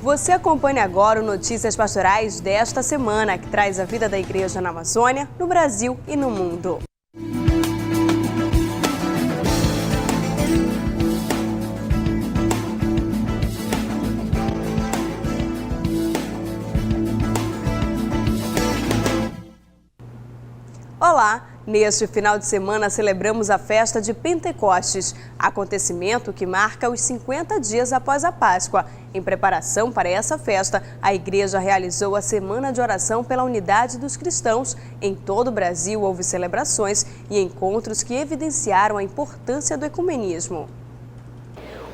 Você acompanha agora o Notícias Pastorais desta semana, que traz a vida da igreja na Amazônia, no Brasil e no mundo. Olá! Neste final de semana celebramos a festa de Pentecostes, acontecimento que marca os 50 dias após a Páscoa. Em preparação para essa festa, a igreja realizou a Semana de Oração pela Unidade dos Cristãos. Em todo o Brasil houve celebrações e encontros que evidenciaram a importância do ecumenismo.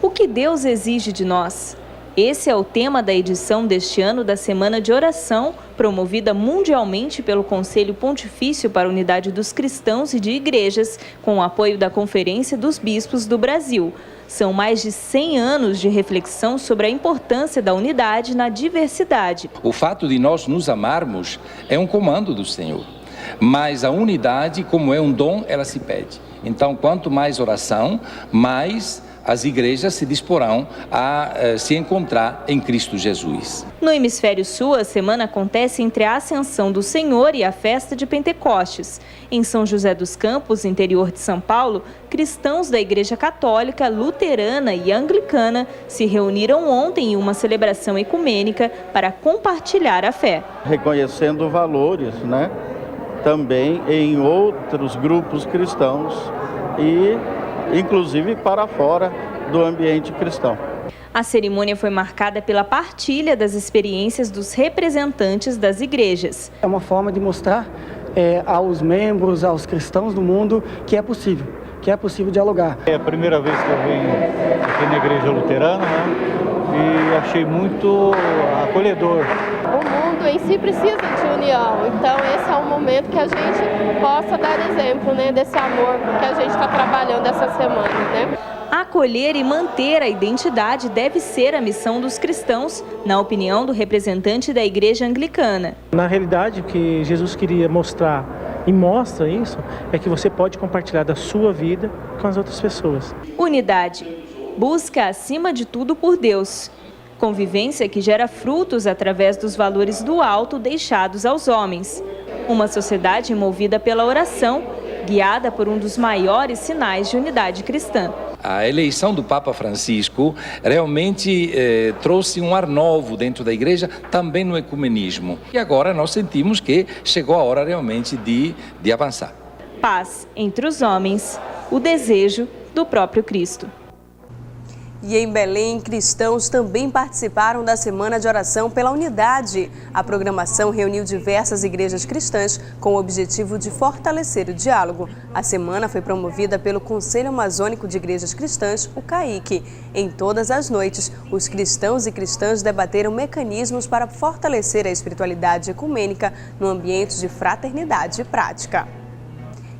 O que Deus exige de nós? Esse é o tema da edição deste ano da Semana de Oração, promovida mundialmente pelo Conselho Pontifício para a Unidade dos Cristãos e de Igrejas, com o apoio da Conferência dos Bispos do Brasil. São mais de 100 anos de reflexão sobre a importância da unidade na diversidade. O fato de nós nos amarmos é um comando do Senhor, mas a unidade, como é um dom, ela se pede. Então, quanto mais oração, mais as igrejas se disporão a se encontrar em Cristo Jesus. No Hemisfério Sul, a semana acontece entre a Ascensão do Senhor e a festa de Pentecostes. Em São José dos Campos, interior de São Paulo, cristãos da Igreja Católica, Luterana e Anglicana se reuniram ontem em uma celebração ecumênica para compartilhar a fé. Reconhecendo valores, também em outros grupos cristãos e inclusive para fora do ambiente cristão. A cerimônia foi marcada pela partilha das experiências dos representantes das igrejas. É uma forma de mostrar aos membros, aos cristãos do mundo, que é possível dialogar. É a primeira vez que eu venho aqui na igreja luterana, e achei muito acolhedor. O mundo em si precisa de união, então esse é o momento que a gente possa dar exemplo, desse amor que a gente está trabalhando essa semana, Acolher e manter a identidade deve ser a missão dos cristãos, na opinião do representante da Igreja Anglicana. Na realidade, o que Jesus queria mostrar e mostra isso, é que você pode compartilhar da sua vida com as outras pessoas. Unidade. Busca acima de tudo por Deus. Convivência que gera frutos através dos valores do alto deixados aos homens. Uma sociedade movida pela oração, guiada por um dos maiores sinais de unidade cristã. A eleição do Papa Francisco realmente trouxe um ar novo dentro da igreja, também no ecumenismo. E agora nós sentimos que chegou a hora realmente de avançar. Paz entre os homens, o desejo do próprio Cristo. E em Belém, cristãos também participaram da Semana de Oração pela Unidade. A programação reuniu diversas igrejas cristãs com o objetivo de fortalecer o diálogo. A semana foi promovida pelo Conselho Amazônico de Igrejas Cristãs, o CAIC. Em todas as noites, os cristãos e cristãs debateram mecanismos para fortalecer a espiritualidade ecumênica no ambiente de fraternidade e prática.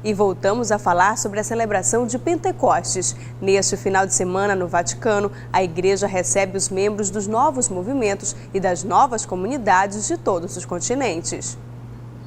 E voltamos a falar sobre a celebração de Pentecostes. Neste final de semana, no Vaticano, a igreja recebe os membros dos novos movimentos e das novas comunidades de todos os continentes.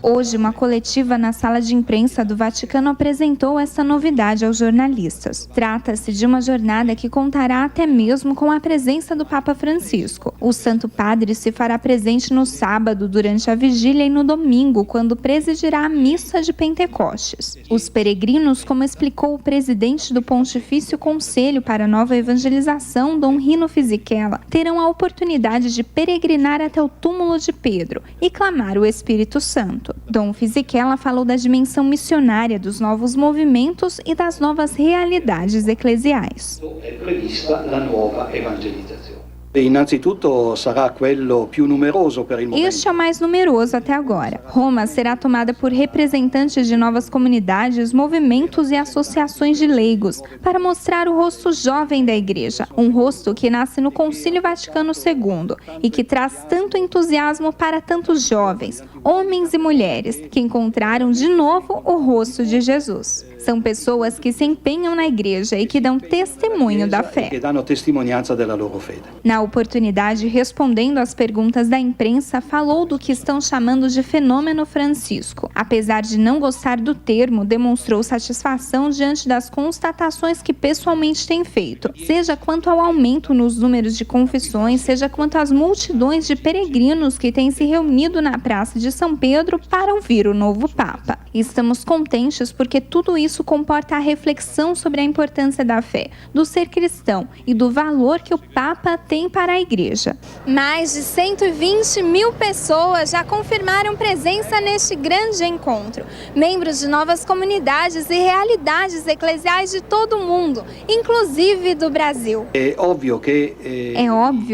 Hoje, uma coletiva na sala de imprensa do Vaticano apresentou essa novidade aos jornalistas. Trata-se de uma jornada que contará até mesmo com a presença do Papa Francisco. O Santo Padre se fará presente no sábado, durante a vigília, e no domingo, quando presidirá a missa de Pentecostes. Os peregrinos, como explicou o presidente do Pontifício Conselho para a Nova Evangelização, Dom Rino Fisichella, terão a oportunidade de peregrinar até o túmulo de Pedro e clamar o Espírito Santo. Dom Fisichella falou da dimensão missionária dos novos movimentos e das novas realidades eclesiais. É prevista a nova evangelização. Innanzitutto sarà quello più numeroso per il momento. Este é o mais numeroso até agora. Roma será tomada por representantes de novas comunidades, movimentos e associações de leigos, para mostrar o rosto jovem da igreja, um rosto que nasce no Concílio Vaticano II e que traz tanto entusiasmo para tantos jovens, homens e mulheres, que encontraram de novo o rosto de Jesus. São pessoas que se empenham na igreja e que dão testemunho da fé. Que danno testimonianza della loro fede. Na Na oportunidade, respondendo às perguntas da imprensa, falou do que estão chamando de fenômeno Francisco. Apesar de não gostar do termo, demonstrou satisfação diante das constatações que pessoalmente tem feito, seja quanto ao aumento nos números de confissões, seja quanto às multidões de peregrinos que têm se reunido na Praça de São Pedro para ouvir o novo Papa. Estamos contentes porque tudo isso comporta a reflexão sobre a importância da fé, do ser cristão e do valor que o Papa tem para a Igreja. Mais de 120 mil pessoas já confirmaram presença neste grande encontro. Membros de novas comunidades e realidades eclesiais de todo o mundo, inclusive do Brasil. É óbvio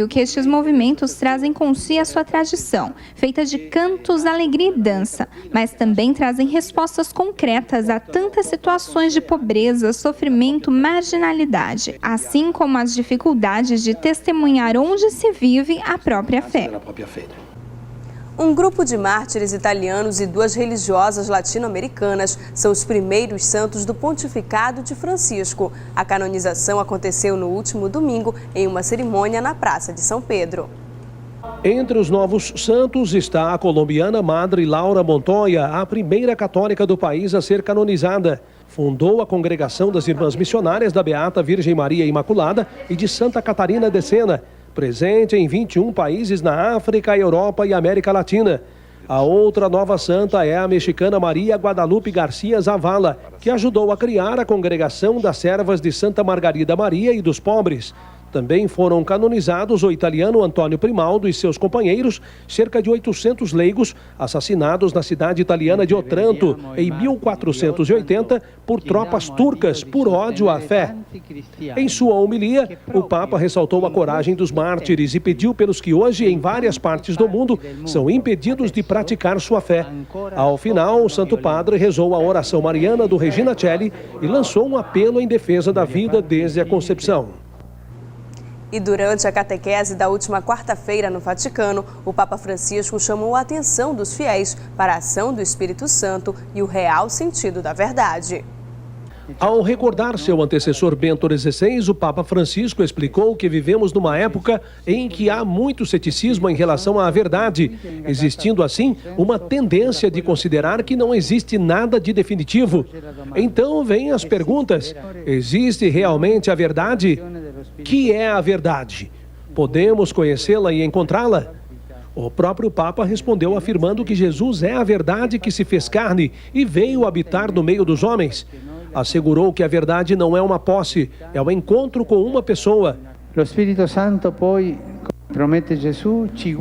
que estes movimentos trazem com si a sua tradição, feita de cantos, alegria e dança, mas também trazem respostas concretas a tantas situações de pobreza, sofrimento, marginalidade, assim como as dificuldades de testemunhar onde se vive a própria fé. Um grupo de mártires italianos e 2 religiosas latino-americanas são os primeiros santos do pontificado de Francisco. A canonização aconteceu no último domingo em uma cerimônia na Praça de São Pedro. Entre os novos santos está a colombiana Madre Laura Montoya, a primeira católica do país a ser canonizada. Fundou a Congregação das Irmãs Missionárias da Beata Virgem Maria Imaculada e de Santa Catarina de Sena, presente em 21 países na África, Europa e América Latina. A outra nova santa é a mexicana Maria Guadalupe Garcia Zavala, que ajudou a criar a Congregação das Servas de Santa Margarida Maria e dos Pobres. Também foram canonizados o italiano Antônio Primaldo e seus companheiros, cerca de 800 leigos, assassinados na cidade italiana de Otranto, em 1480, por tropas turcas, por ódio à fé. Em sua homilia, o Papa ressaltou a coragem dos mártires e pediu pelos que hoje, em várias partes do mundo, são impedidos de praticar sua fé. Ao final, o Santo Padre rezou a oração mariana do Regina Coeli e lançou um apelo em defesa da vida desde a concepção. E durante a catequese da última quarta-feira no Vaticano, o Papa Francisco chamou a atenção dos fiéis para a ação do Espírito Santo e o real sentido da verdade. Ao recordar seu antecessor Bento XVI, o Papa Francisco explicou que vivemos numa época em que há muito ceticismo em relação à verdade, existindo assim uma tendência de considerar que não existe nada de definitivo. Então vêm as perguntas: existe realmente a verdade? Que é a verdade? Podemos conhecê-la e encontrá-la? O próprio Papa respondeu afirmando que Jesus é a verdade que se fez carne e veio habitar no meio dos homens. Assegurou que a verdade não é uma posse, é o encontro com uma pessoa.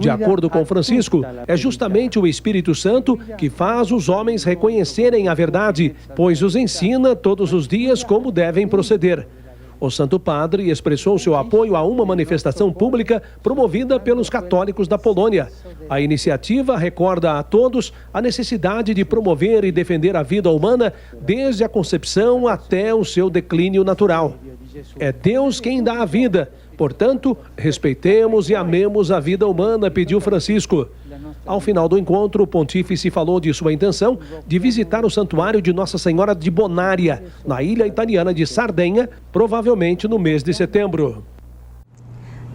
De acordo com Francisco, é justamente o Espírito Santo que faz os homens reconhecerem a verdade, pois os ensina todos os dias como devem proceder. O Santo Padre expressou seu apoio a uma manifestação pública promovida pelos católicos da Polônia. A iniciativa recorda a todos a necessidade de promover e defender a vida humana desde a concepção até o seu declínio natural. É Deus quem dá a vida, portanto, respeitemos e amemos a vida humana, pediu Francisco. Ao final do encontro, o pontífice falou de sua intenção de visitar o santuário de Nossa Senhora de Bonária, na ilha italiana de Sardenha, provavelmente no mês de setembro.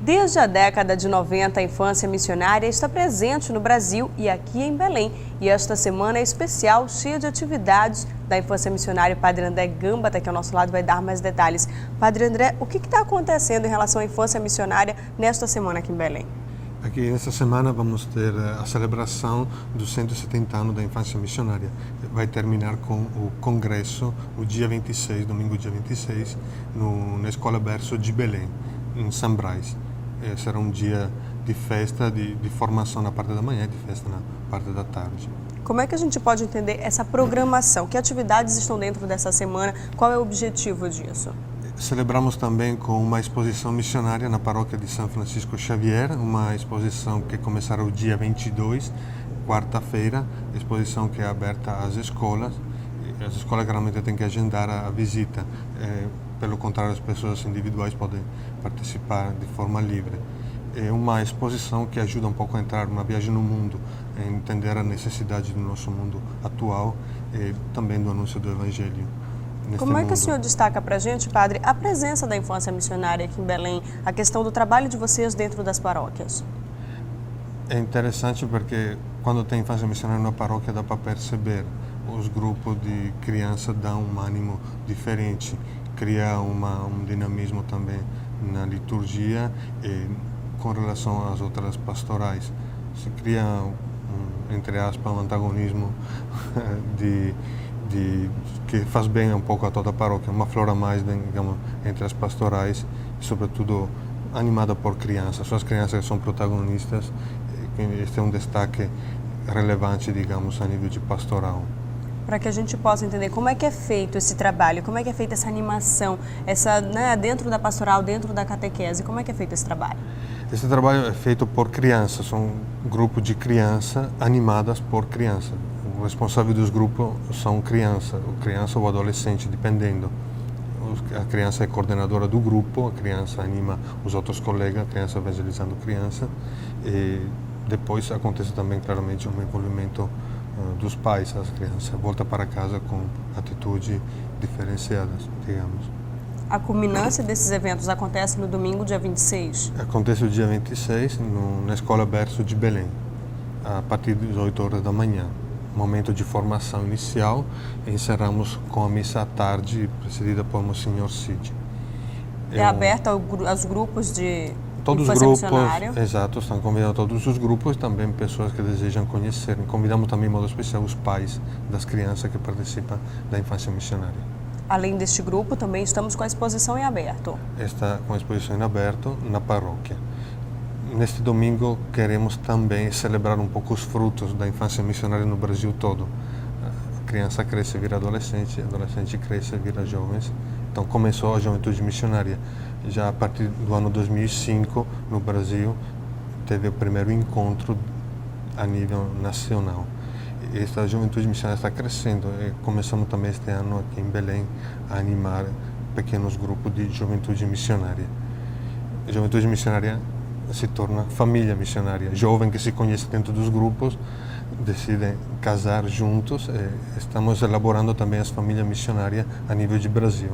Desde a década de 90, a infância missionária está presente no Brasil e aqui em Belém. E esta semana é especial, cheia de atividades da infância missionária. O Padre André Gamba está aqui ao nosso lado, vai dar mais detalhes. Padre André, o que está acontecendo em relação à infância missionária nesta semana aqui em Belém? Aqui nesta semana vamos ter a celebração dos 170 anos da infância missionária. Vai terminar com o congresso, o dia 26, domingo dia 26, na Escola Berço de Belém, em São Brás. Será um dia de festa, de formação na parte da manhã e de festa na parte da tarde. Como é que a gente pode entender essa programação? Que atividades estão dentro dessa semana? Qual é o objetivo disso? Celebramos também com uma exposição missionária na paróquia de São Francisco Xavier, uma exposição que começará o dia 22, quarta-feira, exposição que é aberta às escolas. As escolas geralmente têm que agendar a visita, pelo contrário, as pessoas individuais podem participar de forma livre. É uma exposição que ajuda um pouco a entrar numa viagem no mundo, a entender a necessidade do nosso mundo atual e também do anúncio do Evangelho. Como é que o senhor destaca para a gente, padre, a presença da infância missionária aqui em Belém, a questão do trabalho de vocês dentro das paróquias? É interessante porque quando tem infância missionária na paróquia dá para perceber. Os grupos de criança dão um ânimo diferente, cria um dinamismo também na liturgia e com relação às outras pastorais. Se cria, entre aspas, um antagonismo que faz bem um pouco a toda a paróquia, uma flor a mais, digamos, entre as pastorais, e sobretudo animada por crianças. São as crianças que são protagonistas, este é um destaque relevante, digamos, a nível de pastoral. Para que a gente possa entender como é que é feito esse trabalho, como é que é feita essa animação, dentro da pastoral, dentro da catequese, como é que é feito esse trabalho? Esse trabalho é feito por crianças, são um grupo de crianças animadas por crianças. O responsável dos grupos são criança ou adolescente, dependendo. A criança é coordenadora do grupo, a criança anima os outros colegas, a criança evangelizando a criança. E depois acontece também claramente um envolvimento dos pais, as crianças voltam para casa com atitudes diferenciadas, digamos. A culminância desses eventos acontece no domingo, dia 26? Acontece o dia 26 na Escola Berço de Belém, a partir das 8 horas da manhã. Momento de formação inicial, e encerramos com a missa à tarde, precedida por Monsenhor Cid. É aberta aos grupos de todos os grupos, exato, estão convidando todos os grupos, também pessoas que desejam conhecer. Convidamos também, em modo especial, os pais das crianças que participam da infância missionária. Além deste grupo, também estamos com a exposição em aberto. Está com a exposição em aberto na paróquia. Neste domingo queremos também celebrar um pouco os frutos da infância missionária no Brasil todo. A criança cresce e vira adolescente, adolescente cresce e vira jovens. Então começou a juventude missionária. Já a partir do ano 2005, no Brasil, teve o primeiro encontro a nível nacional. Esta juventude missionária está crescendo e começamos também este ano aqui em Belém a animar pequenos grupos de juventude missionária. A juventude missionária se torna família missionária. Jovem que se conhece dentro dos grupos decidem casar juntos. Estamos elaborando também as famílias missionárias a nível de Brasil.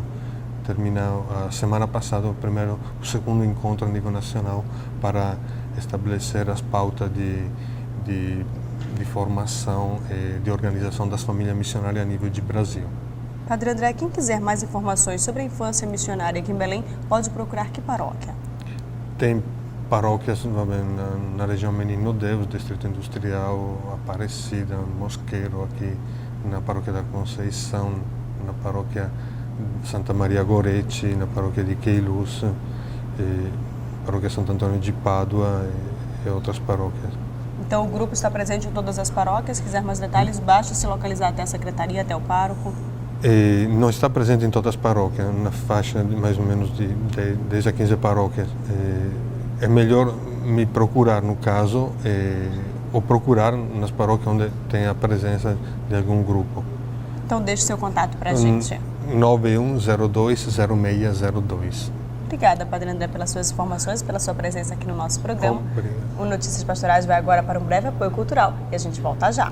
Terminou a semana passada o segundo encontro a nível nacional para estabelecer as pautas de formação e de organização das famílias missionárias a nível de Brasil. Padre André, quem quiser mais informações sobre a infância missionária aqui em Belém, pode procurar que paróquia? Tem paróquias na região Menino Deus, Distrito Industrial, Aparecida, Mosqueiro, aqui na paróquia da Conceição, na paróquia Santa Maria Goretti, na paróquia de Queilus, paróquia Santo Antônio de Pádua e outras paróquias. Então o grupo está presente em todas as paróquias. Se quiser mais detalhes, basta se localizar até a secretaria, até o pároco. Não está presente em todas as paróquias, na faixa de mais ou menos de 10 a 15 paróquias. É melhor me procurar, no caso, ou procurar nas paróquias onde tem a presença de algum grupo. Então deixe seu contato para a gente. 91020602. Obrigada, Padre André, pelas suas informações, pela sua presença aqui no nosso programa. Obrigado. O Notícias Pastorais vai agora para um breve apoio cultural e a gente volta já.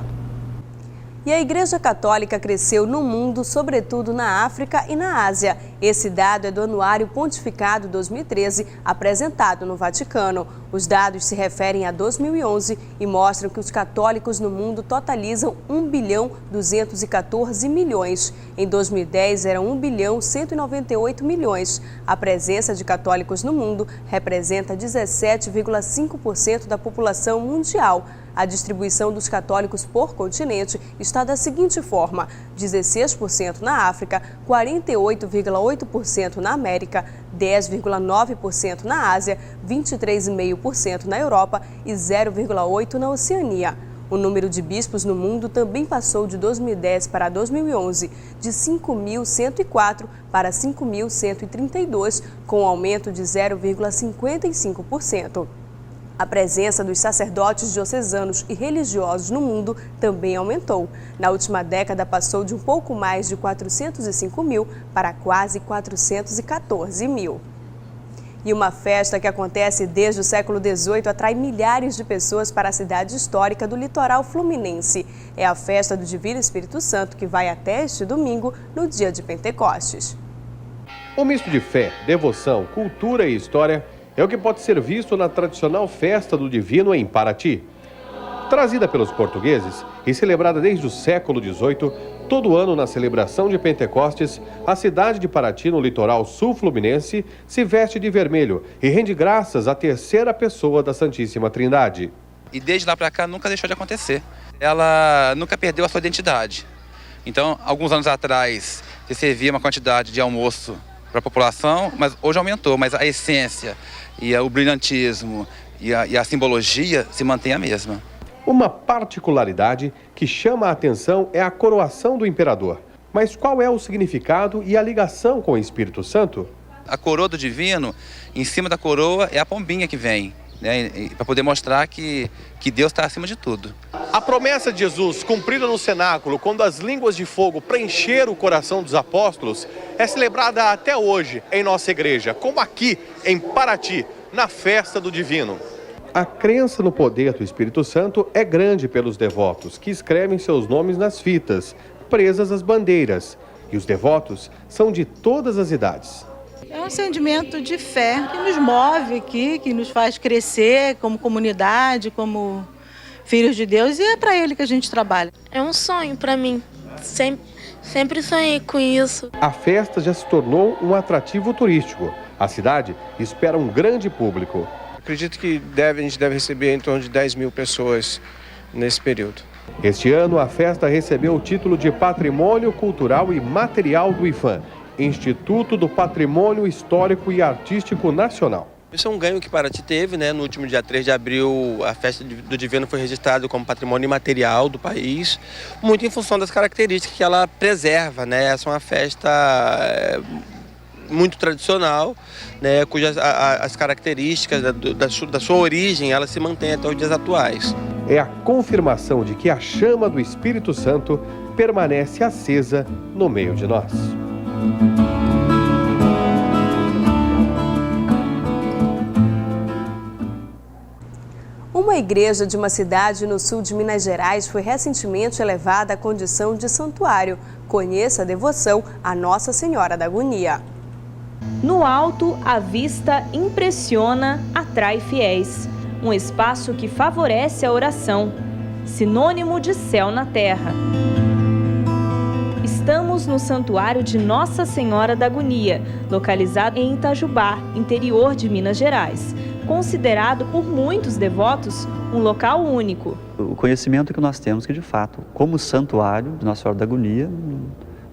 E a Igreja Católica cresceu no mundo, sobretudo na África e na Ásia. Esse dado é do Anuário Pontificado 2013, apresentado no Vaticano. Os dados se referem a 2011 e mostram que os católicos no mundo totalizam 1.214 bilhões. Em 2010, eram 1.198 bilhões. A presença de católicos no mundo representa 17,5% da população mundial. A distribuição dos católicos por continente está da seguinte forma: 16% na África, 48,8% na América, 10,9% na Ásia, 23,5% na Europa e 0,8% na Oceania. O número de bispos no mundo também passou de 2010 para 2011, de 5.104 para 5.132, com um aumento de 0,55%. A presença dos sacerdotes diocesanos e religiosos no mundo também aumentou. Na última década, passou de um pouco mais de 405 mil para quase 414 mil. E uma festa que acontece desde o século XVIII atrai milhares de pessoas para a cidade histórica do litoral fluminense. É a festa do Divino Espírito Santo, que vai até este domingo, no dia de Pentecostes. Um misto de fé, devoção, cultura e história é o que pode ser visto na tradicional festa do Divino em Paraty. Trazida pelos portugueses e celebrada desde o século XVIII, todo ano na celebração de Pentecostes, a cidade de Paraty, no litoral sul-fluminense, se veste de vermelho e rende graças à terceira pessoa da Santíssima Trindade. E desde lá para cá nunca deixou de acontecer. Ela nunca perdeu a sua identidade. Então, alguns anos atrás, se servia uma quantidade de almoço para a população, mas hoje aumentou, mas a essência e o brilhantismo e a simbologia se mantém a mesma. Uma particularidade que chama a atenção é a coroação do imperador. Mas qual é o significado e a ligação com o Espírito Santo? A coroa do Divino, em cima da coroa é a pombinha que vem, né, para poder mostrar que Deus está acima de tudo. A promessa de Jesus, cumprida no cenáculo, quando as línguas de fogo preencheram o coração dos apóstolos, é celebrada até hoje em nossa igreja, como aqui em Paraty, na festa do Divino. A crença no poder do Espírito Santo é grande pelos devotos, que escrevem seus nomes nas fitas, presas às bandeiras. E os devotos são de todas as idades. É um sentimento de fé que nos move aqui, que nos faz crescer como comunidade, como filhos de Deus, e é para ele que a gente trabalha. É um sonho para mim, sempre sonhei com isso. A festa já se tornou um atrativo turístico. A cidade espera um grande público. Acredito que a gente deve receber em torno de 10 mil pessoas nesse período. Este ano, a festa recebeu o título de Patrimônio Cultural e Material do IPHAN, Instituto do Patrimônio Histórico e Artístico Nacional. Isso é um ganho que Paraty teve, né? No último dia 3 de abril, a festa do Divino foi registrada como patrimônio imaterial do país, muito em função das características que ela preserva, né? Essa é uma festa muito tradicional, né, cujas as características da sua origem, ela se mantém até os dias atuais. É a confirmação de que a chama do Espírito Santo permanece acesa no meio de nós. Uma igreja de uma cidade no sul de Minas Gerais foi recentemente elevada à condição de santuário. Conheça a devoção à Nossa Senhora da Agonia. No alto, a vista impressiona, atrai fiéis. Um espaço que favorece a oração, sinônimo de céu na terra. Estamos no Santuário de Nossa Senhora da Agonia, localizado em Itajubá, interior de Minas Gerais. Considerado por muitos devotos um local único. O conhecimento que nós temos que, de fato, como santuário de Nossa Senhora da Agonia,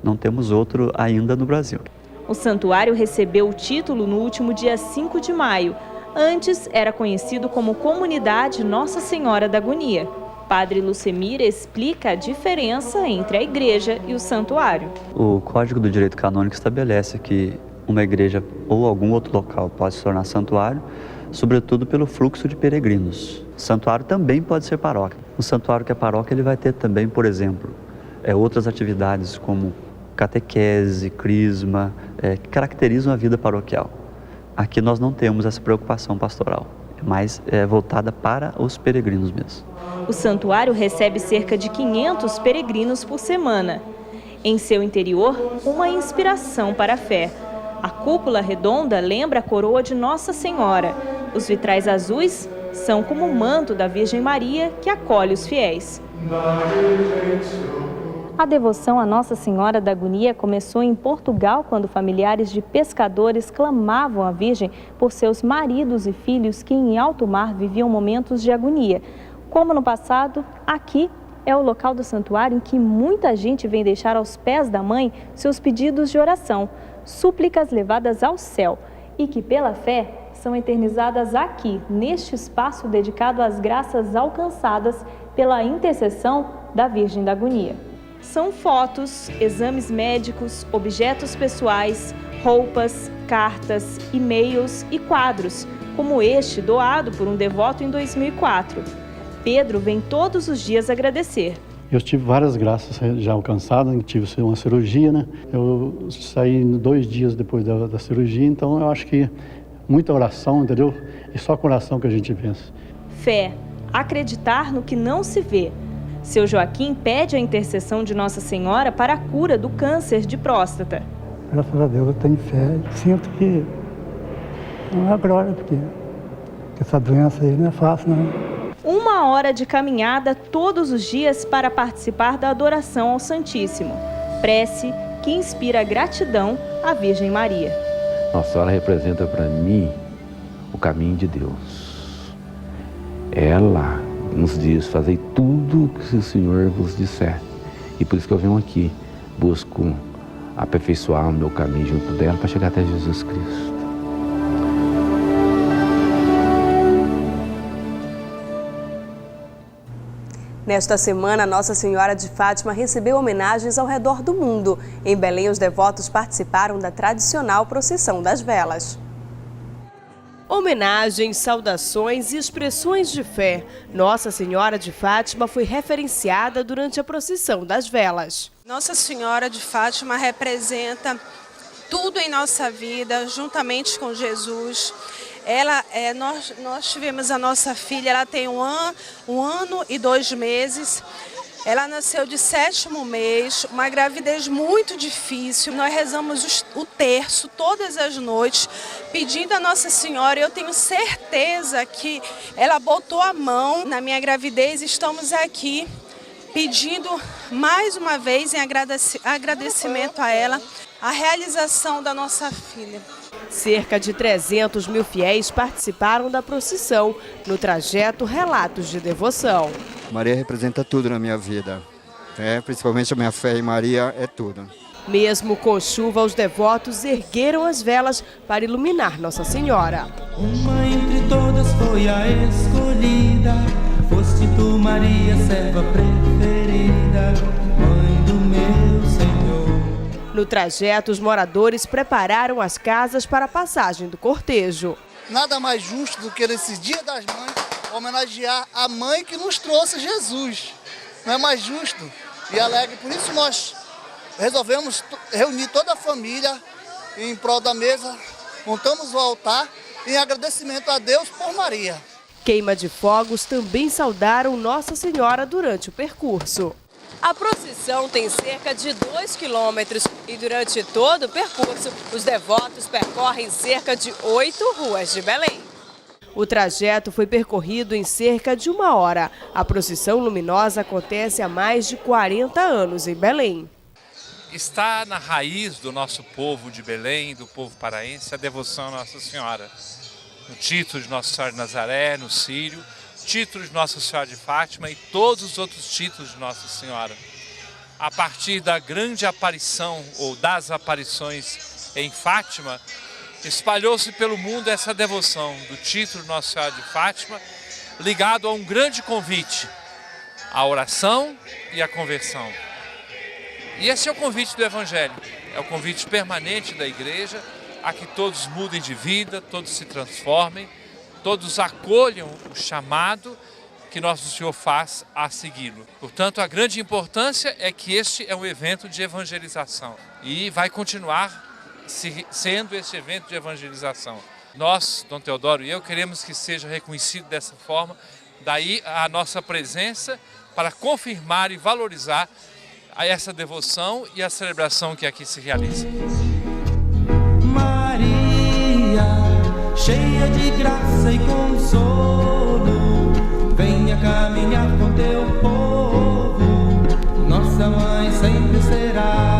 não temos outro ainda no Brasil. O santuário recebeu o título no último dia 5 de maio. Antes era conhecido como Comunidade Nossa Senhora da Agonia. Padre Lucemir explica a diferença entre a igreja e o santuário. O Código do Direito Canônico estabelece que uma igreja ou algum outro local pode se tornar santuário, sobretudo pelo fluxo de peregrinos. O santuário também pode ser paróquia. O santuário que é paróquia, ele vai ter também, por exemplo, outras atividades como catequese, crisma, que caracterizam a vida paroquial. Aqui nós não temos essa preocupação pastoral, é mais voltada para os peregrinos mesmo. O santuário recebe cerca de 500 peregrinos por semana. Em seu interior, uma inspiração para a fé. A cúpula redonda lembra a coroa de Nossa Senhora. Os vitrais azuis são como o manto da Virgem Maria que acolhe os fiéis. A devoção à Nossa Senhora da Agonia começou em Portugal, quando familiares de pescadores clamavam à Virgem por seus maridos e filhos que em alto mar viviam momentos de agonia. Como no passado, aqui é o local do santuário em que muita gente vem deixar aos pés da Mãe seus pedidos de oração, súplicas levadas ao céu e que, pela fé, são eternizadas aqui, neste espaço dedicado às graças alcançadas pela intercessão da Virgem da Agonia. São fotos, exames médicos, objetos pessoais, roupas, cartas, e-mails e quadros, como este doado por um devoto em 2004. Pedro vem todos os dias agradecer. Eu tive várias graças já alcançadas, tive uma cirurgia, né? Eu saí 2 dias depois da cirurgia, então eu acho que muita oração, entendeu? E só com oração que a gente vence. Fé, acreditar no que não se vê. Seu Joaquim pede a intercessão de Nossa Senhora para a cura do câncer de próstata. Graças a Deus eu tenho fé. Sinto que não é glória, porque essa doença aí não é fácil, não. 1 hora de caminhada todos os dias para participar da adoração ao Santíssimo. Prece que inspira gratidão à Virgem Maria. Nossa Senhora representa para mim o caminho de Deus. Ela nos diz, fazei tudo o que o Senhor vos disser. E por isso que eu venho aqui, busco aperfeiçoar o meu caminho junto dela para chegar até Jesus Cristo. Nesta semana, Nossa Senhora de Fátima recebeu homenagens ao redor do mundo. Em Belém, os devotos participaram da tradicional procissão das velas. Homenagens, saudações e expressões de fé. Nossa Senhora de Fátima foi referenciada durante a procissão das velas. Nossa Senhora de Fátima representa tudo em nossa vida, juntamente com Jesus. Nós tivemos a nossa filha, ela tem um ano e 2 meses. Ela nasceu de 7º mês, uma gravidez muito difícil. Nós rezamos o terço todas as noites, pedindo a Nossa Senhora. Eu tenho certeza que ela botou a mão na minha gravidez. Estamos aqui pedindo mais uma vez em agradecimento a ela, a realização da nossa filha. Cerca de 300 mil fiéis participaram da procissão. No trajeto, relatos de devoção. Maria representa tudo na minha vida, principalmente a minha fé em Maria é tudo. Mesmo com chuva, os devotos ergueram as velas para iluminar Nossa Senhora. Uma entre todas foi a escolhida, foste tu, Maria, serva preferida, mãe do meu Senhor. No trajeto, os moradores prepararam as casas para a passagem do cortejo. Nada mais justo do que nesse Dia das Mães homenagear a mãe que nos trouxe Jesus. Não é mais justo e alegre. Por isso nós resolvemos reunir toda a família em prol da mesa, montamos o altar em agradecimento a Deus por Maria. Queima de fogos também saudaram Nossa Senhora durante o percurso. A procissão tem cerca de 2 quilômetros e durante todo o percurso, os devotos percorrem cerca de 8 ruas de Belém. O trajeto foi percorrido em cerca de 1 hora. A procissão luminosa acontece há mais de 40 anos em Belém. Está na raiz do nosso povo de Belém, do povo paraense, a devoção a Nossa Senhora. No título de Nossa Senhora de Nazaré, no Círio, título de Nossa Senhora de Fátima e todos os outros títulos de Nossa Senhora. A partir da grande aparição ou das aparições em Fátima, espalhou-se pelo mundo essa devoção do título de Nossa Senhora de Fátima, ligado a um grande convite, a oração e a conversão. E esse é o convite do Evangelho, é o convite permanente da Igreja a que todos mudem de vida, todos se transformem, todos acolham o chamado que Nosso Senhor faz a segui-lo. Portanto, a grande importância é que este é um evento de evangelização e vai continuar sendo esse evento de evangelização. Nós, Dom Teodoro e eu, queremos que seja reconhecido dessa forma, daí a nossa presença para confirmar e valorizar essa devoção e a celebração que aqui se realiza. Maria, cheia de graça e consolo, venha caminhar com teu povo, nossa mãe sempre será.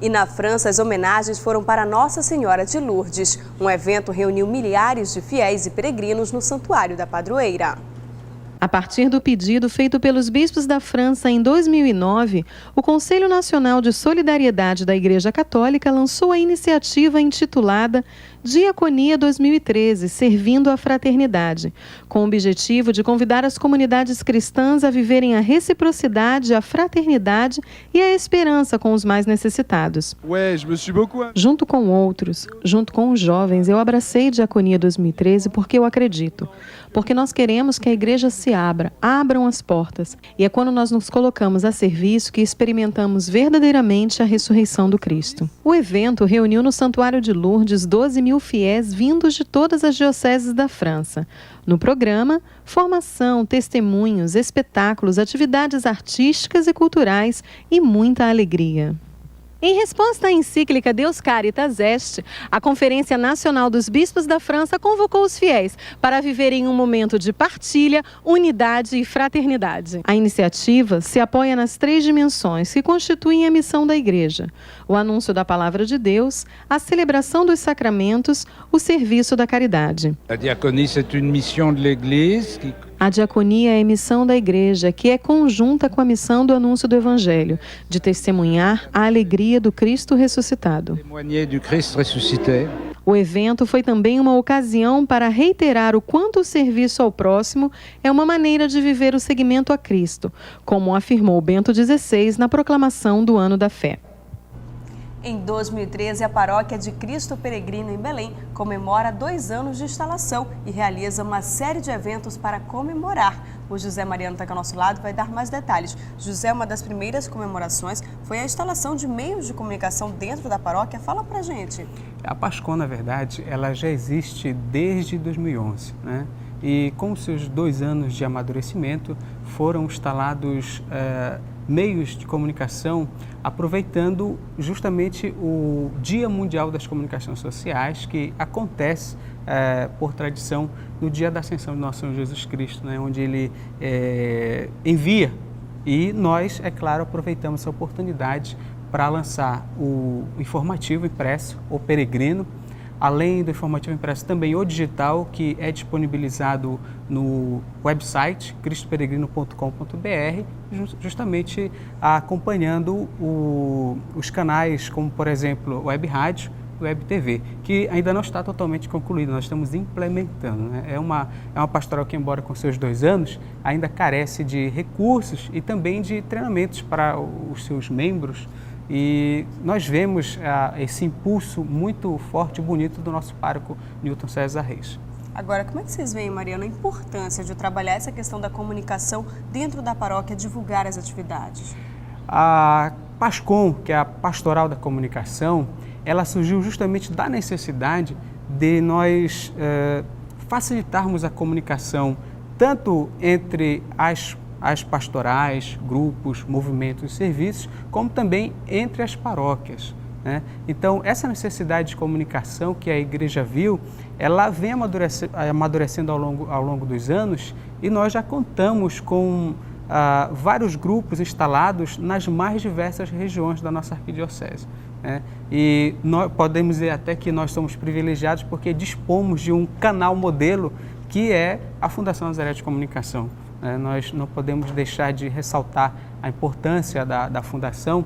E na França, as homenagens foram para Nossa Senhora de Lourdes. Um evento reuniu milhares de fiéis e peregrinos no Santuário da Padroeira. A partir do pedido feito pelos bispos da França em 2009, o Conselho Nacional de Solidariedade da Igreja Católica lançou a iniciativa intitulada Diaconia 2013, Servindo a Fraternidade, com o objetivo de convidar as comunidades cristãs a viverem a reciprocidade, a fraternidade e a esperança com os mais necessitados. Junto com outros, junto com os jovens, eu abracei Diaconia 2013 porque eu acredito, porque nós queremos que a Igreja seja se abram as portas. E é quando nós nos colocamos a serviço que experimentamos verdadeiramente a ressurreição do Cristo. O evento reuniu no Santuário de Lourdes 12 mil fiéis vindos de todas as dioceses da França. No programa, formação, testemunhos, espetáculos, atividades artísticas e culturais e muita alegria. Em resposta à encíclica Deus Caritas Est, a Conferência Nacional dos Bispos da França convocou os fiéis para viverem um momento de partilha, unidade e fraternidade. A iniciativa se apoia nas 3 dimensões que constituem a missão da Igreja: o anúncio da Palavra de Deus, a celebração dos sacramentos, o serviço da caridade. A diaconie, c'est une mission de l'Église qui... A diaconia é a missão da Igreja, que é conjunta com a missão do anúncio do Evangelho, de testemunhar a alegria do Cristo ressuscitado. O evento foi também uma ocasião para reiterar o quanto o serviço ao próximo é uma maneira de viver o seguimento a Cristo, como afirmou Bento XVI na proclamação do Ano da Fé. Em 2013, a Paróquia de Cristo Peregrino em Belém comemora 2 anos de instalação e realiza uma série de eventos para comemorar. O José Mariano está aqui ao nosso lado e vai dar mais detalhes. José, uma das primeiras comemorações foi a instalação de meios de comunicação dentro da paróquia. Fala pra gente. A Pascom, na verdade, ela já existe desde 2011, né? E com seus 2 anos de amadurecimento foram instalados meios de comunicação, aproveitando justamente o Dia Mundial das Comunicações Sociais, que acontece por tradição no dia da Ascensão de Nosso Senhor Jesus Cristo, né, onde Ele envia. E nós, é claro, aproveitamos essa oportunidade para lançar o informativo impresso, o Peregrino, além do informativo impresso também o digital, que é disponibilizado no website cristoperegrino.com.br, justamente acompanhando os canais como, por exemplo, Web Rádio, Web TV, que ainda não está totalmente concluído, nós estamos implementando, né? É uma pastoral que, embora com seus 2 anos, ainda carece de recursos e também de treinamentos para os seus membros. E nós vemos esse impulso muito forte e bonito do nosso pároco Newton César Reis. Agora, como é que vocês veem, Mariana, a importância de trabalhar essa questão da comunicação dentro da paróquia, divulgar as atividades? A Pascom, que é a Pastoral da Comunicação, ela surgiu justamente da necessidade de nós facilitarmos a comunicação tanto entre as pastorais, grupos, movimentos e serviços, como também entre as paróquias, né? Então, essa necessidade de comunicação que a Igreja viu, ela vem amadurecendo ao longo dos anos, e nós já contamos com vários grupos instalados nas mais diversas regiões da nossa arquidiocese, né? E nós podemos dizer até que nós somos privilegiados porque dispomos de um canal modelo que é a Fundação Nazaré de Comunicação. Nós não podemos deixar de ressaltar a importância da Fundação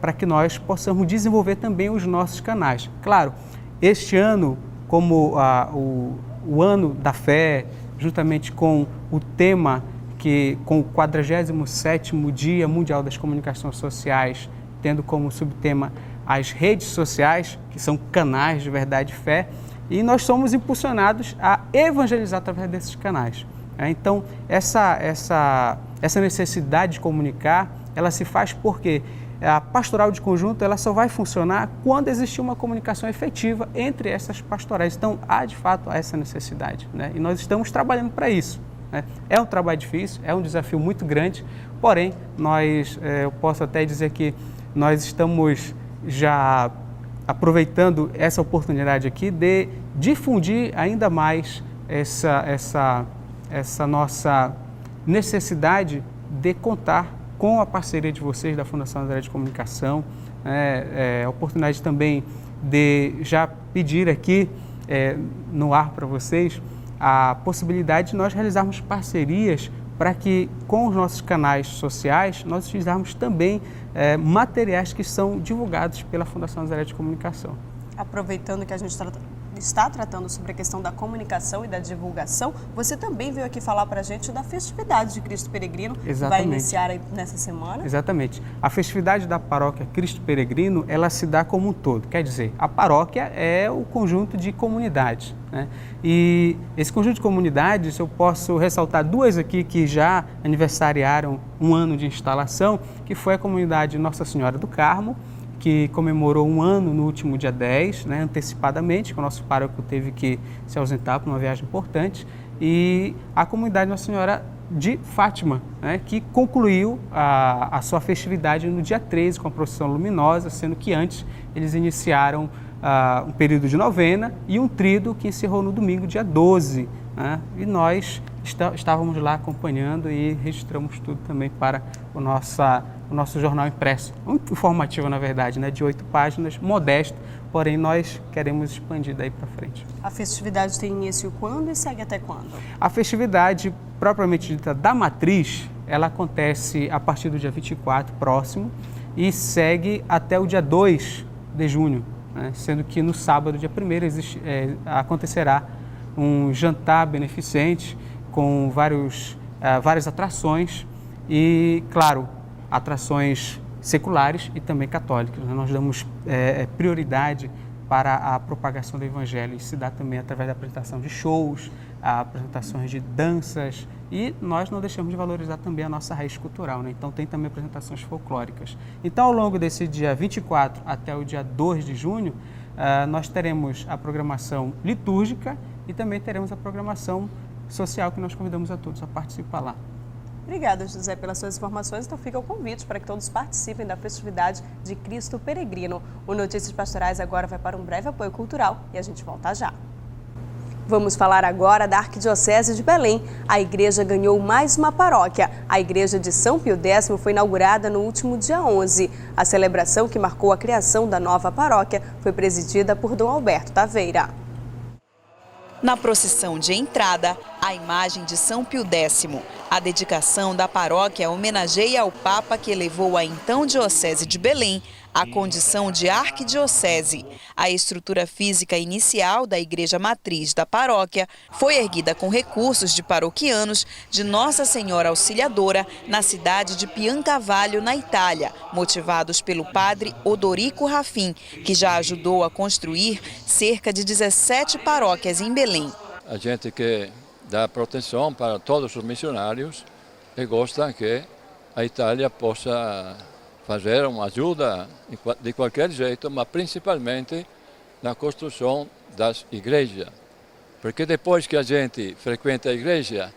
para que nós possamos desenvolver também os nossos canais. Claro, este ano, como o Ano da Fé, juntamente com o tema, com o 47º Dia Mundial das Comunicações Sociais, tendo como subtema as redes sociais, que são canais de verdade e fé, e nós somos impulsionados a evangelizar através desses canais. Então, essa necessidade de comunicar, ela se faz porque a pastoral de conjunto ela só vai funcionar quando existir uma comunicação efetiva entre essas pastorais. Então, há de fato essa necessidade, né? E nós estamos trabalhando para isso, né? É um trabalho difícil, é um desafio muito grande, porém, eu posso até dizer que nós estamos já aproveitando essa oportunidade aqui de difundir ainda mais essa nossa necessidade de contar com a parceria de vocês da Fundação Nazaré de Comunicação, a oportunidade também de já pedir aqui no ar para vocês a possibilidade de nós realizarmos parcerias para que com os nossos canais sociais nós utilizarmos também materiais que são divulgados pela Fundação Nazaré de Comunicação. Aproveitando que a gente está está tratando sobre a questão da comunicação e da divulgação. Você também veio aqui falar para a gente da festividade de Cristo Peregrino, que vai iniciar aí nessa semana. Exatamente. A festividade da paróquia Cristo Peregrino, ela se dá como um todo. Quer dizer, a paróquia é o conjunto de comunidades, né? E esse conjunto de comunidades, eu posso ressaltar duas aqui que já aniversariaram um ano de instalação, que foi a comunidade Nossa Senhora do Carmo, que comemorou um ano no último dia 10, né, antecipadamente, que o nosso pároco teve que se ausentar por uma viagem importante, e a comunidade Nossa Senhora de Fátima, né, que concluiu a sua festividade no dia 13 com a procissão luminosa, sendo que antes eles iniciaram um período de novena e um tríduo que encerrou no domingo, dia 12. Né, e nós estávamos lá acompanhando e registramos tudo também para o nosso jornal impresso, muito informativo na verdade, né, de 8 páginas, modesto, porém nós queremos expandir daí para frente. A festividade tem início quando e segue até quando? A festividade propriamente dita da matriz, ela acontece a partir do dia 24 próximo e segue até o dia 2 de junho, né, sendo que no sábado, dia 1º, acontecerá um jantar beneficente com várias atrações e, claro, atrações seculares e também católicas. Nós damos prioridade para a propagação do Evangelho e se dá também através da apresentação de shows, apresentações de danças e nós não deixamos de valorizar também a nossa raiz cultural, né? Então tem também apresentações folclóricas. Então ao longo desse dia 24 até o dia 2 de junho, nós teremos a programação litúrgica e também teremos a programação social que nós convidamos a todos a participar lá. Obrigada, José, pelas suas informações. Então fica o convite para que todos participem da festividade de Cristo Peregrino. O Notícias Pastorais agora vai para um breve apoio cultural e a gente volta já. Vamos falar agora da Arquidiocese de Belém. A igreja ganhou mais uma paróquia. A igreja de São Pio X foi inaugurada no último dia 11. A celebração que marcou a criação da nova paróquia foi presidida por Dom Alberto Taveira. Na procissão de entrada, a imagem de São Pio X. A dedicação da paróquia homenageia o Papa que elevou a então Diocese de Belém à condição de arquidiocese. A estrutura física inicial da igreja matriz da paróquia foi erguida com recursos de paroquianos de Nossa Senhora Auxiliadora na cidade de Piancavallo, na Itália, motivados pelo padre Odorico Raffin, que já ajudou a construir cerca de 17 paróquias em Belém. A gente quer dar proteção para todos os missionários e gosta que a Itália possa fazer uma ajuda de qualquer jeito, mas principalmente na construção das igrejas. Porque depois que a gente frequenta a igreja,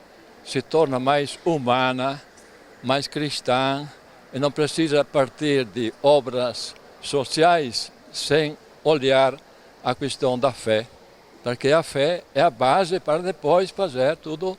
se torna mais humana, mais cristã, e não precisa partir de obras sociais sem olhar a questão da fé. Porque a fé é a base para depois fazer tudo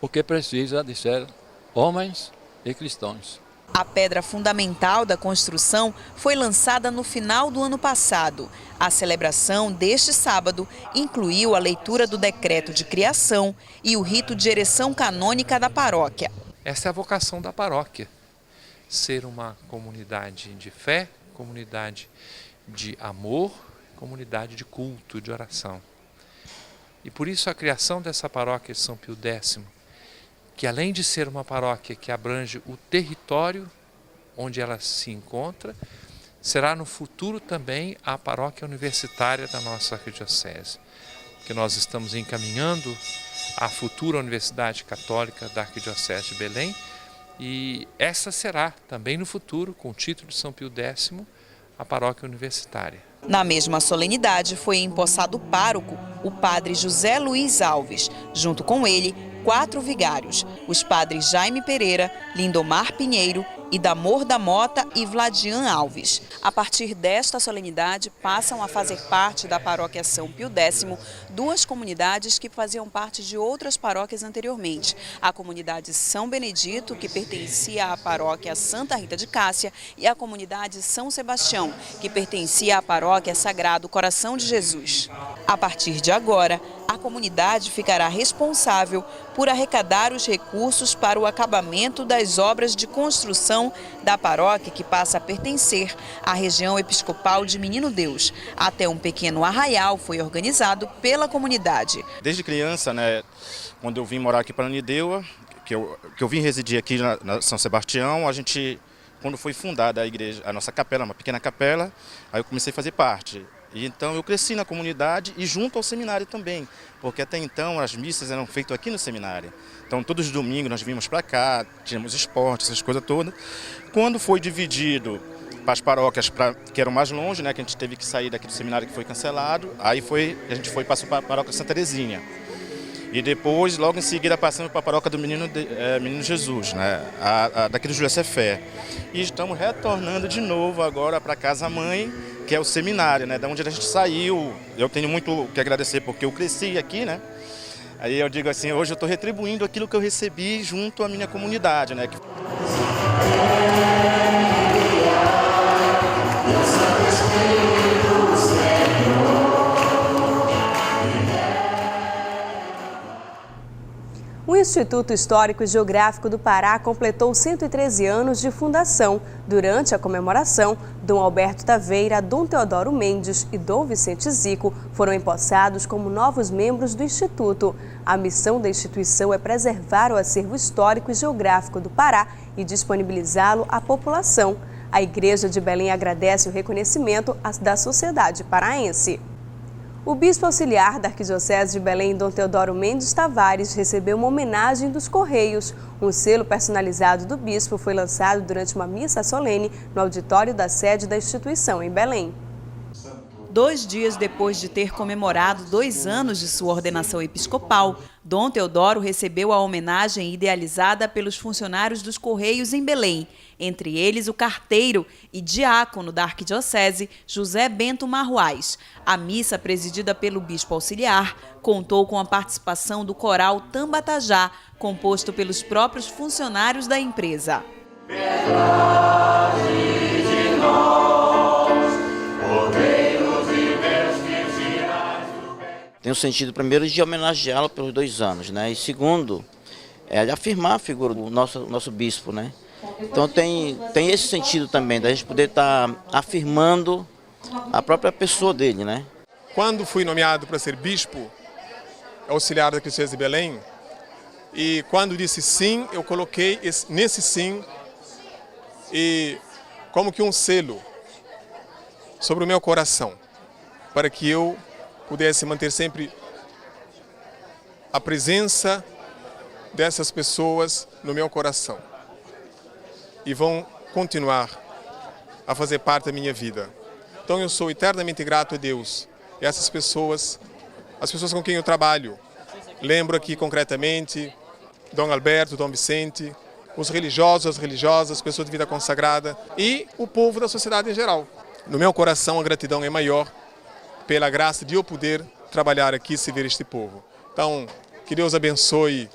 o que precisa de ser homens e cristãos. A pedra fundamental da construção foi lançada no final do ano passado. A celebração deste sábado incluiu a leitura do decreto de criação e o rito de ereção canônica da paróquia. Essa é a vocação da paróquia, ser uma comunidade de fé, comunidade de amor, comunidade de culto, de oração. E por isso a criação dessa paróquia de São Pio X, que além de ser uma paróquia que abrange o território onde ela se encontra, será no futuro também a paróquia universitária da nossa arquidiocese, que nós estamos encaminhando a futura Universidade Católica da Arquidiocese de Belém, e essa será também no futuro, com o título de São Pio X, a paróquia universitária. Na mesma solenidade foi empossado o pároco, o padre José Luiz Alves, junto com ele 4 vigários, os padres Jaime Pereira, Lindomar Pinheiro, Idamor da Mota e Vladian Alves. A partir desta solenidade, passam a fazer parte da paróquia São Pio X 2 comunidades que faziam parte de outras paróquias anteriormente. A comunidade São Benedito, que pertencia à paróquia Santa Rita de Cássia, e a comunidade São Sebastião, que pertencia à paróquia Sagrado Coração de Jesus. A partir de agora, a comunidade ficará responsável por arrecadar os recursos para o acabamento das obras de construção da paróquia, que passa a pertencer à região episcopal de Menino Deus. Até um pequeno arraial foi organizado pela comunidade. Desde criança, né, quando eu vim morar aqui para Anideua, que eu vim residir aqui na São Sebastião, quando foi fundada a igreja, a nossa capela, uma pequena capela, aí eu comecei a fazer parte. E então eu cresci na comunidade e junto ao seminário também, porque até então as missas eram feitas aqui no seminário. Então todos os domingos nós vínhamos para cá, tínhamos esporte, essas coisas todas. Quando foi dividido para as paróquias que eram mais longe, né, que a gente teve que sair daqui do seminário que foi cancelado, aí a gente passou para a paróquia Santa Terezinha. E depois, logo em seguida, passamos para a paróquia do Menino Jesus, né? Daqui do José Cefé. E estamos retornando de novo agora para a casa-mãe, que é o seminário, né? Da onde a gente saiu. Eu tenho muito que agradecer porque eu cresci aqui, né? Aí eu digo assim, hoje eu estou retribuindo aquilo que eu recebi junto à minha comunidade, né? O Instituto Histórico e Geográfico do Pará completou 113 anos de fundação. Durante a comemoração, Dom Alberto Taveira, Dom Teodoro Mendes e Dom Vicente Zico foram empossados como novos membros do Instituto. A missão da instituição é preservar o acervo histórico e geográfico do Pará e disponibilizá-lo à população. A Igreja de Belém agradece o reconhecimento da sociedade paraense. O bispo auxiliar da Arquidiocese de Belém, Dom Teodoro Mendes Tavares, recebeu uma homenagem dos Correios. Um selo personalizado do bispo foi lançado durante uma missa solene no auditório da sede da instituição em Belém. 2 dias depois de ter comemorado 2 anos de sua ordenação episcopal, Dom Teodoro recebeu a homenagem idealizada pelos funcionários dos Correios em Belém, entre eles o carteiro e diácono da Arquidiocese, José Bento Marruais. A missa, presidida pelo bispo auxiliar, contou com a participação do coral Tambatajá, composto pelos próprios funcionários da empresa. Tem o sentido, primeiro, de homenageá-lo pelos 2 anos, né? E segundo, de afirmar a figura do nosso bispo, né? Então tem esse sentido também, da gente poder estar afirmando a própria pessoa dele, né? Quando fui nomeado para ser bispo, auxiliar da Arquidiocese de Belém, e quando disse sim, eu coloquei nesse sim e como que um selo sobre o meu coração, para que eu pudesse manter sempre a presença dessas pessoas no meu coração. E vão continuar a fazer parte da minha vida. Então eu sou eternamente grato a Deus e a essas pessoas, as pessoas com quem eu trabalho. Lembro aqui concretamente Dom Alberto, Dom Vicente, os religiosos, as religiosas, pessoas de vida consagrada e o povo da sociedade em geral. No meu coração a gratidão é maior pela graça de eu poder trabalhar aqui e servir este povo. Então, que Deus abençoe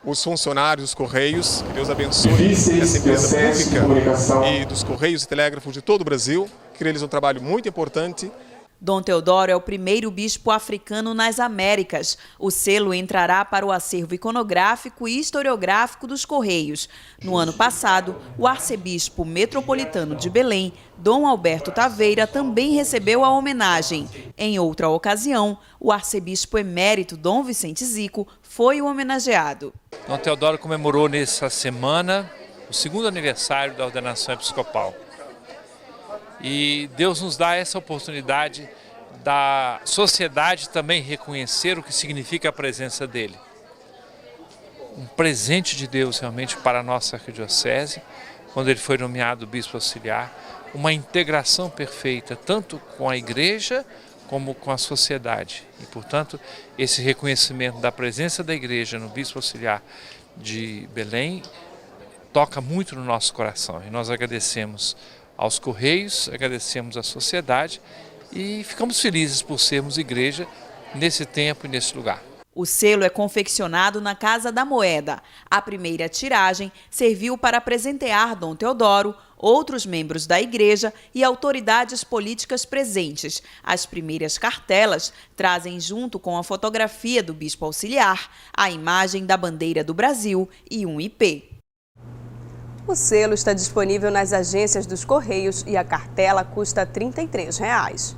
os funcionários dos Correios, que Deus abençoe essa empresa pública e dos Correios e Telégrafos de todo o Brasil, que realizam um trabalho muito importante. Dom Teodoro é o primeiro bispo africano nas Américas. O selo entrará para o acervo iconográfico e historiográfico dos Correios. No ano passado, o arcebispo metropolitano de Belém, Dom Alberto Taveira, também recebeu a homenagem. Em outra ocasião, o arcebispo emérito Dom Vicente Zico foi o homenageado. Dom Teodoro comemorou nessa semana o 2º aniversário da ordenação episcopal. E Deus nos dá essa oportunidade da sociedade também reconhecer o que significa a presença dele. Um presente de Deus realmente para a nossa arquidiocese, quando ele foi nomeado bispo auxiliar, uma integração perfeita tanto com a igreja como com a sociedade. E, portanto, esse reconhecimento da presença da igreja no bispo auxiliar de Belém toca muito no nosso coração. E nós agradecemos aos Correios, agradecemos à sociedade e ficamos felizes por sermos igreja nesse tempo e nesse lugar. O selo é confeccionado na Casa da Moeda. A primeira tiragem serviu para presentear Dom Teodoro, outros membros da igreja e autoridades políticas presentes. As primeiras cartelas trazem, junto com a fotografia do bispo auxiliar, a imagem da bandeira do Brasil e um IP. O selo está disponível nas agências dos Correios e a cartela custa R$ 33.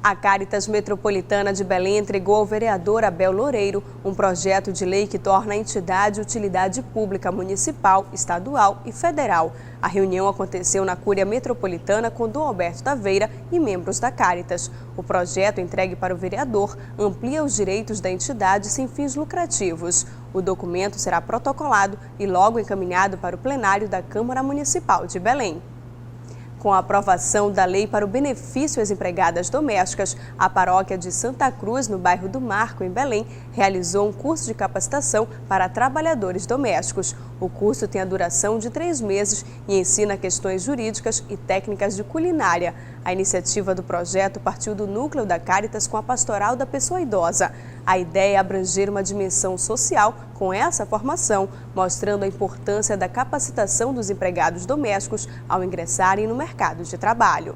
A Cáritas Metropolitana de Belém entregou ao vereador Abel Loureiro um projeto de lei que torna a entidade utilidade pública municipal, estadual e federal. A reunião aconteceu na Cúria Metropolitana com Dom Alberto Taveira e membros da Cáritas. O projeto entregue para o vereador amplia os direitos da entidade sem fins lucrativos. O documento será protocolado e logo encaminhado para o plenário da Câmara Municipal de Belém. Com a aprovação da lei para o benefício às empregadas domésticas, a paróquia de Santa Cruz, no bairro do Marco, em Belém, realizou um curso de capacitação para trabalhadores domésticos. O curso tem a duração de 3 meses e ensina questões jurídicas e técnicas de culinária. A iniciativa do projeto partiu do núcleo da Cáritas com a Pastoral da Pessoa Idosa. A ideia é abranger uma dimensão social com essa formação, mostrando a importância da capacitação dos empregados domésticos ao ingressarem no mercado de trabalho.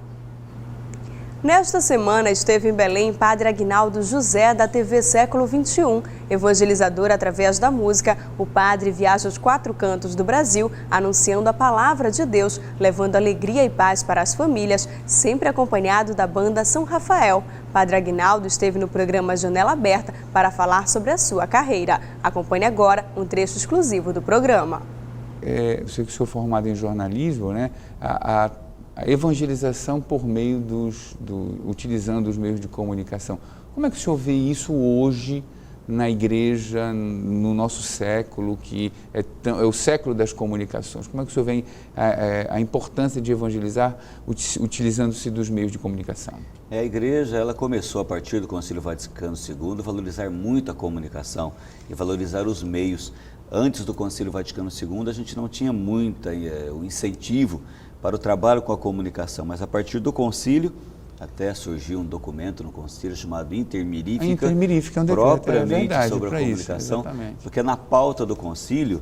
Nesta semana esteve em Belém Padre Aguinaldo José, da TV Século XXI. Evangelizador através da música, o padre viaja aos 4 cantos do Brasil, anunciando a palavra de Deus, levando alegria e paz para as famílias, sempre acompanhado da banda São Rafael. Padre Aguinaldo esteve no programa Janela Aberta para falar sobre a sua carreira. Acompanhe agora um trecho exclusivo do programa. Eu sei que sou formado em jornalismo, né? A evangelização por meio utilizando os meios de comunicação. Como é que o senhor vê isso hoje na igreja, no nosso século, que é o século das comunicações? Como é que o senhor vê a importância de evangelizar utilizando-se dos meios de comunicação? A igreja ela começou a partir do Concílio Vaticano II a valorizar muito a comunicação e valorizar os meios. Antes do Concílio Vaticano II a gente não tinha muito o incentivo para o trabalho com a comunicação, mas a partir do concílio até surgiu um documento no concílio chamado Intermirífica, Intermirífica é um decreto, propriamente verdade, sobre a comunicação, isso, porque na pauta do concílio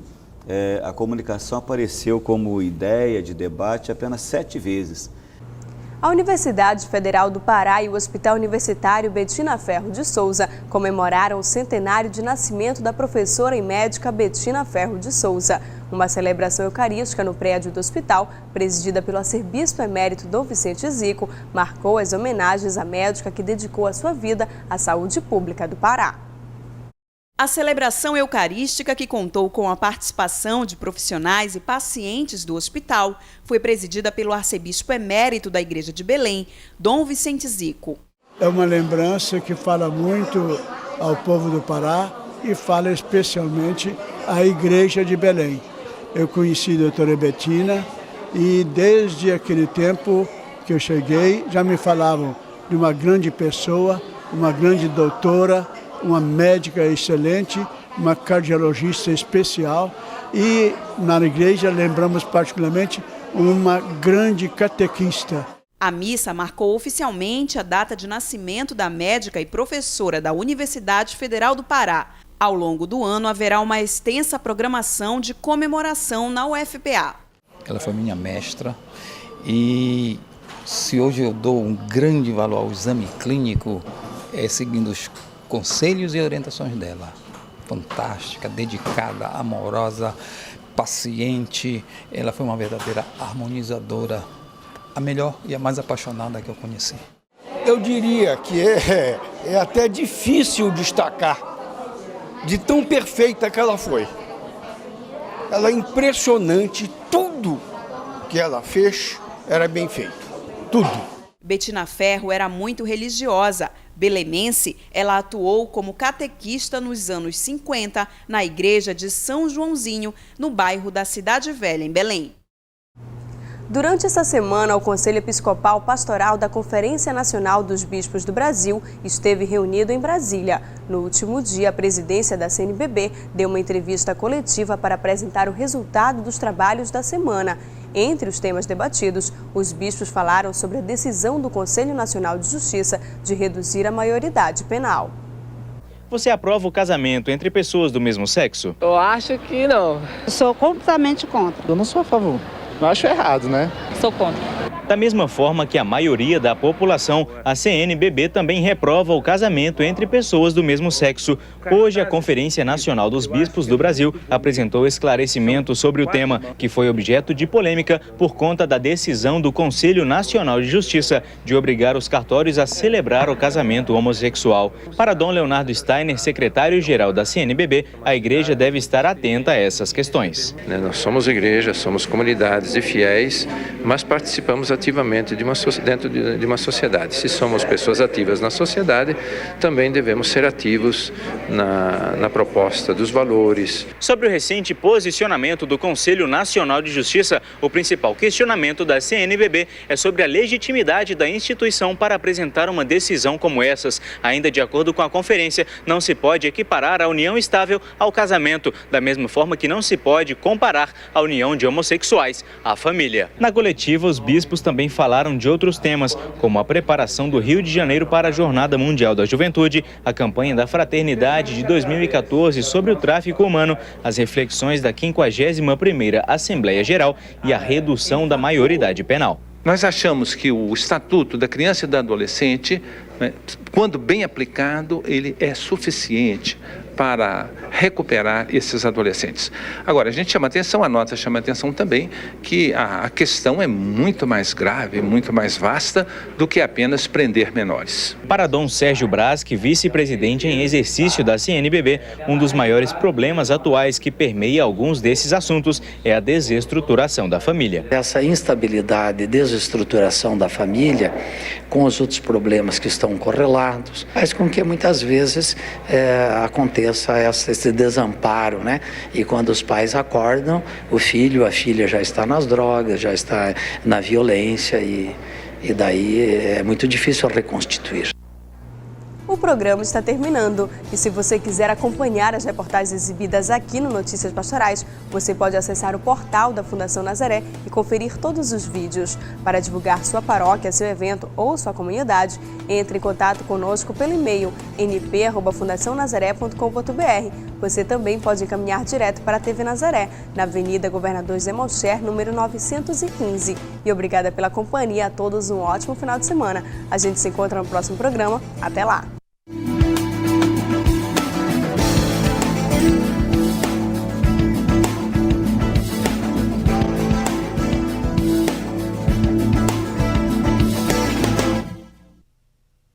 a comunicação apareceu como ideia de debate apenas 7 vezes. A Universidade Federal do Pará e o Hospital Universitário Betina Ferro de Souza comemoraram o centenário de nascimento da professora e médica Betina Ferro de Souza. Uma celebração eucarística no prédio do hospital, presidida pelo arcebispo emérito Dom Vicente Zico, marcou as homenagens à médica que dedicou a sua vida à saúde pública do Pará. A celebração eucarística, que contou com a participação de profissionais e pacientes do hospital, foi presidida pelo arcebispo emérito da Igreja de Belém, Dom Vicente Zico. É uma lembrança que fala muito ao povo do Pará e fala especialmente à Igreja de Belém. Eu conheci a doutora Betina e desde aquele tempo que eu cheguei já me falavam de uma grande pessoa, uma grande doutora, uma médica excelente, uma cardiologista especial e na igreja lembramos particularmente uma grande catequista. A missa marcou oficialmente a data de nascimento da médica e professora da Universidade Federal do Pará. Ao longo do ano haverá uma extensa programação de comemoração na UFPA. Ela foi minha mestra e se hoje eu dou um grande valor ao exame clínico, é seguindo os conselhos e orientações dela. Fantástica, dedicada, amorosa, paciente. Ela foi uma verdadeira harmonizadora, a melhor e a mais apaixonada que eu conheci. Eu diria que é até difícil destacar de tão perfeita que ela foi. Ela é impressionante, tudo que ela fez era bem feito, tudo. Betina Ferro era muito religiosa. Belemense, ela atuou como catequista nos anos 50 na igreja de São Joãozinho, no bairro da Cidade Velha, em Belém. Durante essa semana, o Conselho Episcopal Pastoral da Conferência Nacional dos Bispos do Brasil esteve reunido em Brasília. No último dia, a presidência da CNBB deu uma entrevista coletiva para apresentar o resultado dos trabalhos da semana. Entre os temas debatidos, os bispos falaram sobre a decisão do Conselho Nacional de Justiça de reduzir a maioridade penal. Você aprova o casamento entre pessoas do mesmo sexo? Eu acho que não. Eu sou completamente contra. Eu não sou a favor. Eu acho errado, né? Sou contra. Da mesma forma que a maioria da população, a CNBB também reprova o casamento entre pessoas do mesmo sexo. Hoje, a Conferência Nacional dos Bispos do Brasil apresentou esclarecimento sobre o tema, que foi objeto de polêmica por conta da decisão do Conselho Nacional de Justiça de obrigar os cartórios a celebrar o casamento homossexual. Para Dom Leonardo Steiner, secretário-geral da CNBB, a igreja deve estar atenta a essas questões. Nós somos igreja, somos comunidades de fiéis, mas participamos ativamente dentro de uma sociedade. Se somos pessoas ativas na sociedade, também devemos ser ativos na proposta dos valores. Sobre o recente posicionamento do Conselho Nacional de Justiça, o principal questionamento da CNBB é sobre a legitimidade da instituição para apresentar uma decisão como essas. Ainda de acordo com a conferência, não se pode equiparar a união estável ao casamento, da mesma forma que não se pode comparar a união de homossexuais à família. Na coletiva, os bispos também falaram de outros temas, como a preparação do Rio de Janeiro para a Jornada Mundial da Juventude, a campanha da Fraternidade de 2014 sobre o tráfico humano, as reflexões da 51ª Assembleia Geral e a redução da maioridade penal. Nós achamos que o Estatuto da Criança e do Adolescente, quando bem aplicado, ele é suficiente para recuperar esses adolescentes. Agora, a gente chama atenção, a nota chama atenção também que a questão é muito mais grave, muito mais vasta do que apenas prender menores. Para Dom Sérgio Braschi, vice-presidente em exercício da CNBB, um dos maiores problemas atuais que permeia alguns desses assuntos é a desestruturação da família. Essa instabilidade e desestruturação da família, com os outros problemas que estão correlatos, faz com que muitas vezes aconteça esse desamparo, né? E quando os pais acordam, o filho, a filha já está nas drogas, já está na violência e daí é muito difícil reconstituir. O programa está terminando e se você quiser acompanhar as reportagens exibidas aqui no Notícias Pastorais, você pode acessar o portal da Fundação Nazaré e conferir todos os vídeos. Para divulgar sua paróquia, seu evento ou sua comunidade, entre em contato conosco pelo e-mail np@fundacionazaré.com.br. Você também pode encaminhar direto para a TV Nazaré, na Avenida Governador José Malcher, número 915. E obrigada pela companhia a todos, um ótimo final de semana. A gente se encontra no próximo programa. Até lá!